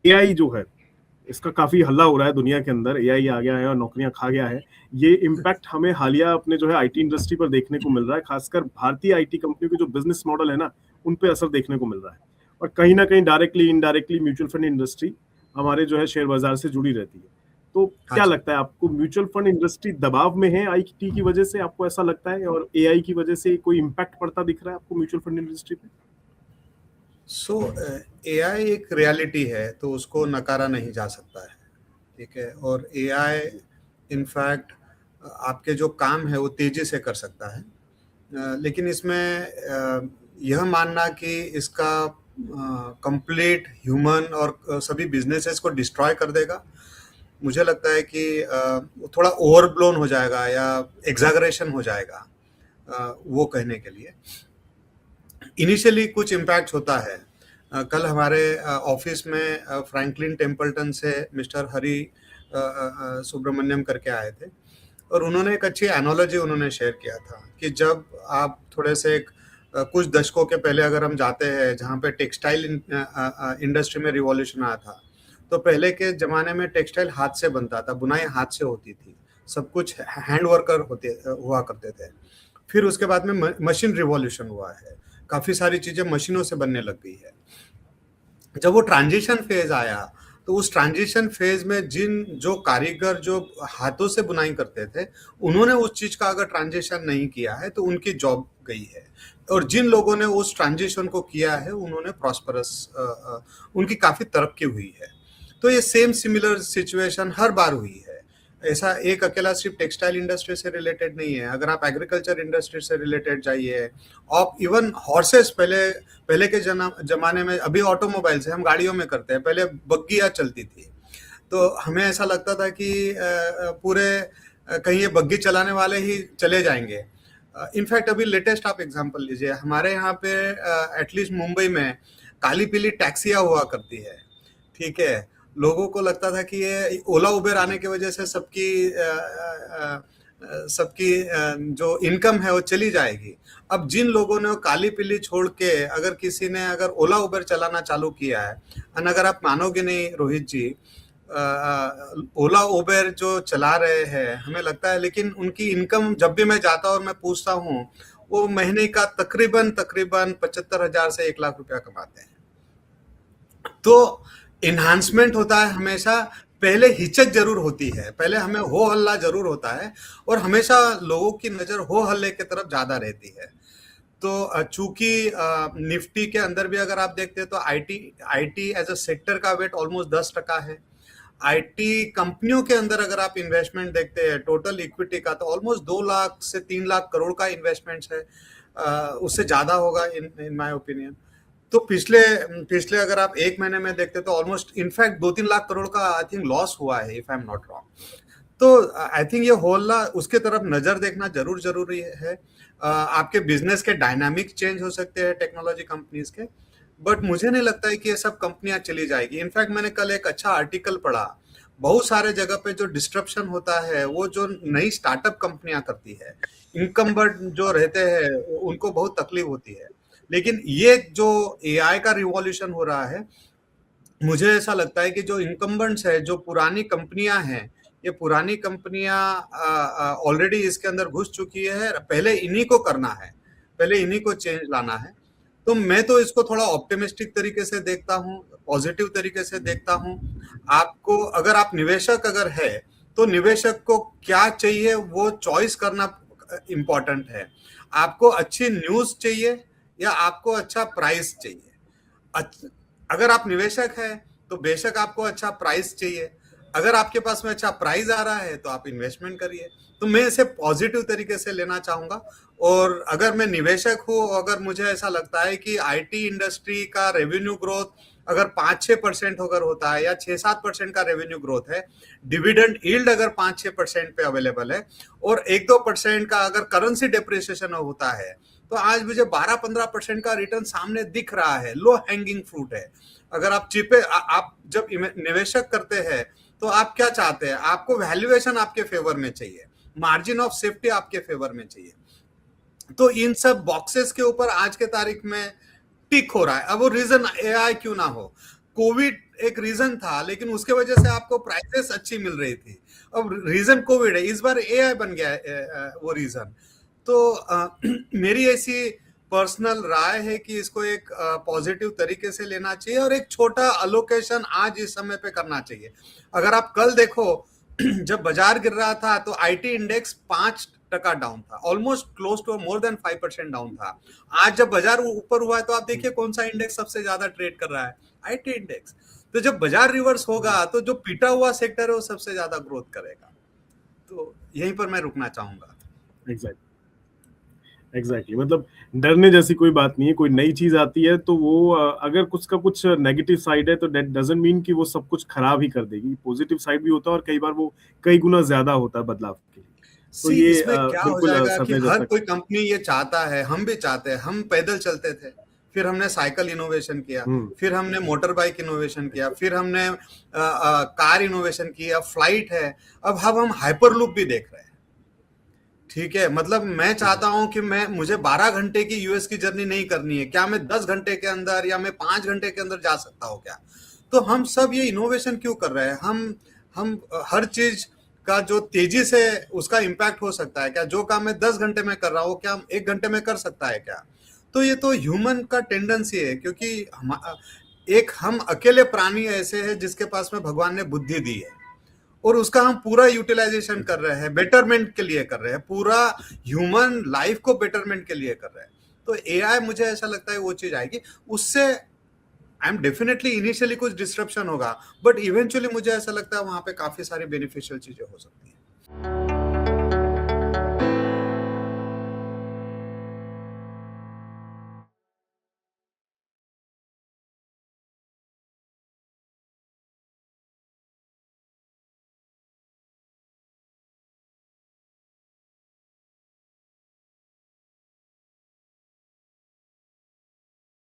AI जो है, इसका काफ़ी हल्ला हो रहा है दुनिया के अंदर, एआई आ गया है और नौकरियाँ खा गया है। ये इम्पैक्ट हमें हालिया अपने जो है आईटी इंडस्ट्री पर देखने को मिल रहा है, खासकर भारतीय आईटी कंपनियों के जो बिज़नेस मॉडल है ना, उन पे असर देखने को मिल रहा है। और कहीं न कहीं directly, indirectly mutual fund industry हमारे जो है शेयर बाज़ार से जुड़ी रहती है। तो हाँ क्या जी। लगता है आपको म्यूचुअल फंड इंडस्ट्री दबाव में है आईटी की वजह से, आपको ऐसा लगता है? और एआई की वजह से कोई इम्पैक्ट पड़ता दिख रहा है आपको म्यूचुअल फंड इंडस्ट्री पे? सो एआई एक रियलिटी है, तो उसको नकारा नहीं जा सकता है, ठीक है? और एआई इनफैक्ट आपके जो काम है वो तेजी से कर सकता है। लेकिन इसमें यह मानना कि इसका कंप्लीट ह्यूमन और सभी बिजनेसेस को डिस्ट्रॉय कर देगा, मुझे लगता है कि वो थोड़ा ओवरब्लोन हो जाएगा या एग्जैगरेशन हो जाएगा वो कहने के लिए। इनिशियली कुछ इम्पैक्ट होता है। कल हमारे ऑफिस में फ्रैंकलिन टेम्पल्टन से मिस्टर हरी सुब्रमण्यम करके आए थे, और उन्होंने एक अच्छी एनोलॉजी उन्होंने शेयर किया था कि जब आप थोड़े से कुछ दशकों के पहले अगर हम जाते हैं जहाँ पे टेक्सटाइल इंडस्ट्री में रिवॉल्यूशन आया था, तो पहले के ज़माने में टेक्सटाइल हाथ से बनता था, बुनाई हाथ से होती थी, सब कुछ हैंड वर्कर होते हुआ करते थे। फिर उसके बाद में मशीन रिवॉल्यूशन हुआ है, काफ़ी सारी चीज़ें मशीनों से बनने लग गई है। जब वो ट्रांजिशन फेज आया, तो उस ट्रांजिशन फेज में जो कारीगर जो हाथों से बुनाई करते थे, उन्होंने उस चीज का अगर ट्रांजिशन नहीं किया है तो उनकी जॉब गई है। और जिन लोगों ने उस ट्रांजिशन को किया है उन्होंने प्रॉस्परस उनकी काफी तरक्की हुई है। तो ये सेम सिमिलर सिचुएशन हर बार हुई है। ऐसा एक अकेला सिर्फ टेक्सटाइल इंडस्ट्री से रिलेटेड नहीं है। अगर आप एग्रीकल्चर इंडस्ट्री से रिलेटेड जाइए, आप इवन हॉर्सेस पहले के जमाने में, अभी ऑटोमोबाइल्स है, हम गाड़ियों में करते हैं, पहले बग्गियां चलती थी, तो हमें ऐसा लगता था कि पूरे कहीं ये बग्गी चलाने वाले ही चले जाएंगे। इनफैक्ट अभी लेटेस्ट आप एग्जांपल लीजिए, हमारे यहाँ पे एटलीस्ट मुंबई में काली पीली टैक्सियां हुआ करती है, ठीक है? लोगों को लगता था कि ये ओला उबेर आने की वजह से सबकी जो इनकम है वो चली जाएगी। अब जिन लोगों ने वो काली पीली छोड़ के अगर किसी ने अगर ओला उबेर चलाना चालू किया है, और अगर आप मानोगे नहीं रोहित जी, ओला उबेर जो चला रहे हैं हमें लगता है, लेकिन उनकी इनकम जब भी मैं जाता हूँ और मैं पूछता हूँ, वो महीने का तकरीबन 75,000 से 1 लाख रुपया कमाते हैं। तो इन्हांसमेंट होता है हमेशा, पहले हिचक जरूर होती है, पहले हमें हो हल्ला जरूर होता है, और हमेशा लोगों की नजर हो हल्ले की तरफ ज्यादा रहती है। तो चूंकि निफ्टी के अंदर भी अगर आप देखते हैं तो IT IT as a sector का वेट ऑलमोस्ट 10% है। आईटी कंपनियों के अंदर अगर आप इन्वेस्टमेंट देखते हैं टोटल इक्विटी का, तो ऑलमोस्ट 2 लाख से 3 लाख करोड़ का इन्वेस्टमेंट है। उससे ज्यादा होगा इन माय ओपिनियन। तो पिछले पिछले अगर आप एक महीने में देखते तो ऑलमोस्ट इनफैक्ट 2-3 लाख करोड़ का आई थिंक लॉस हुआ है, if I am not wrong. तो आई थिंक ये होल्ला उसके तरफ नजर देखना जरूर जरूरी है। आपके बिजनेस के डायनामिक चेंज हो सकते हैं टेक्नोलॉजी कंपनीज के, बट मुझे नहीं लगता है कि ये सब कंपनियां चली जाएगी। इनफैक्ट मैंने कल एक अच्छा आर्टिकल पढ़ा, बहुत सारे जगह पे जो डिस्ट्रप्शन होता है वो जो नई स्टार्टअप कंपनियां करती है, इनकम्बेंट जो रहते हैं उनको बहुत तकलीफ होती है। लेकिन ये जो एआई का रिवॉल्यूशन हो रहा है, मुझे ऐसा लगता है कि जो इनकम्बेंट्स है, जो पुरानी कंपनियां हैं, ये पुरानी कंपनियां ऑलरेडी इसके अंदर घुस चुकी है, पहले इन्हीं को करना है, पहले इन्हीं को चेंज लाना है। तो मैं तो इसको थोड़ा ऑप्टिमिस्टिक तरीके से देखता हूँ, पॉजिटिव तरीके से देखता हूँ। आपको अगर आप निवेशक अगर है, तो निवेशक को क्या चाहिए वो चॉइस करना इम्पोर्टेंट है। आपको अच्छी न्यूज चाहिए या आपको अच्छा प्राइस चाहिए? अगर आप निवेशक हैं तो बेशक आपको अच्छा प्राइस चाहिए। अगर आपके पास में अच्छा प्राइस आ रहा है तो आप इन्वेस्टमेंट करिए। तो मैं इसे पॉजिटिव तरीके से लेना चाहूंगा। और अगर मैं निवेशक हूं, अगर मुझे ऐसा लगता है कि आईटी इंडस्ट्री का रेवेन्यू ग्रोथ अगर 5-6% अगर होता है या 6-7% का रेवेन्यू ग्रोथ है, डिविडेंड यील्ड अगर 5-6% पे अवेलेबल है, और 1-2% का अगर करेंसी डेप्रिसिएशन होता है, तो आज मुझे 12-15% का रिटर्न सामने दिख रहा है, लो हैंगिंग फ्रूट है। अगर आप आप जब निवेशक करते हैं तो आप क्या चाहते हैं? आपको वैल्यूएशन आपके फेवर में चाहिए, मार्जिन ऑफ सेफ्टी आपके फेवर में चाहिए। तो इन सब बॉक्सेस के ऊपर आज के तारीख में टिक हो रहा है। अब वो रीजन एआई क्यों ना हो, कोविड एक रीजन था, लेकिन उसके वजह से आपको प्राइसेस अच्छी मिल रही थी। अब रीजन कोविड है, इस बार एआई बन गया है वो रीजन। तो मेरी ऐसी पर्सनल राय है कि इसको एक पॉजिटिव तरीके से लेना चाहिए और एक छोटा अलोकेशन आज इस समय पे करना चाहिए। अगर आप कल देखो जब बाजार गिर रहा था तो आईटी इंडेक्स 5% डाउन था, almost close to more than 5% down था। आज जब बाजार ऊपर हुआ है तो आप देखिए कौन सा इंडेक्स सबसे ज्यादा ट्रेड कर रहा है, आईटी इंडेक्स। तो जब बाजार रिवर्स होगा तो जो पीटा हुआ सेक्टर है वो सबसे ज्यादा ग्रोथ करेगा। तो यहीं पर मैं रुकना चाहूंगा। एग्जैक्टली मतलब डरने जैसी कोई बात नहीं है। कोई नई चीज आती है तो वो अगर कुछ का कुछ नेगेटिव साइड है तो दैट डजंट मीन कि वो सब कुछ खराब ही कर देगी। पॉजिटिव साइड भी होता है और कई बार वो कई गुना ज्यादा होता है बदलाव के लिए। तो सी ये इसमें क्या हो बिल्कुल जाएगा सर कि ने हर जैसा कोई कंपनी ये चाहता है, हम भी चाहते हैं। हम पैदल चलते थे, फिर हमने साइकिल इनोवेशन किया, हम्म फिर हमने मोटर बाइक इनोवेशन किया, फिर हमने कार इनोवेशन किया, फ्लाइट है, अब हम हाइपरलूप भी देख रहे हैं। ठीक है, मतलब मैं चाहता हूं कि मुझे 12 घंटे की यूएस की जर्नी नहीं करनी है, क्या मैं 10 घंटे के अंदर या मैं 5 घंटे के अंदर जा सकता हूं क्या? तो हम सब ये इनोवेशन क्यों कर रहे हैं? हम हर चीज का जो तेजी से उसका इम्पैक्ट हो सकता है क्या? जो काम मैं 10 घंटे में कर रहा हूँ क्या हम 1 घंटे में कर सकता है क्या? तो ये तो ह्यूमन का टेंडेंसी है, क्योंकि हम अकेले प्राणी ऐसे हैं जिसके पास में भगवान ने बुद्धि दी है और उसका हम पूरा यूटिलाइजेशन कर रहे हैं, बेटरमेंट के लिए कर रहे हैं, पूरा ह्यूमन लाइफ को बेटरमेंट के लिए कर रहे हैं। तो एआई मुझे ऐसा लगता है वो चीज आएगी, उससे आई एम डेफिनेटली इनिशियली कुछ डिस्ट्रप्शन होगा, बट इवेंचुअली मुझे ऐसा लगता है वहां पे काफी सारी बेनिफिशियल चीजें हो सकती है।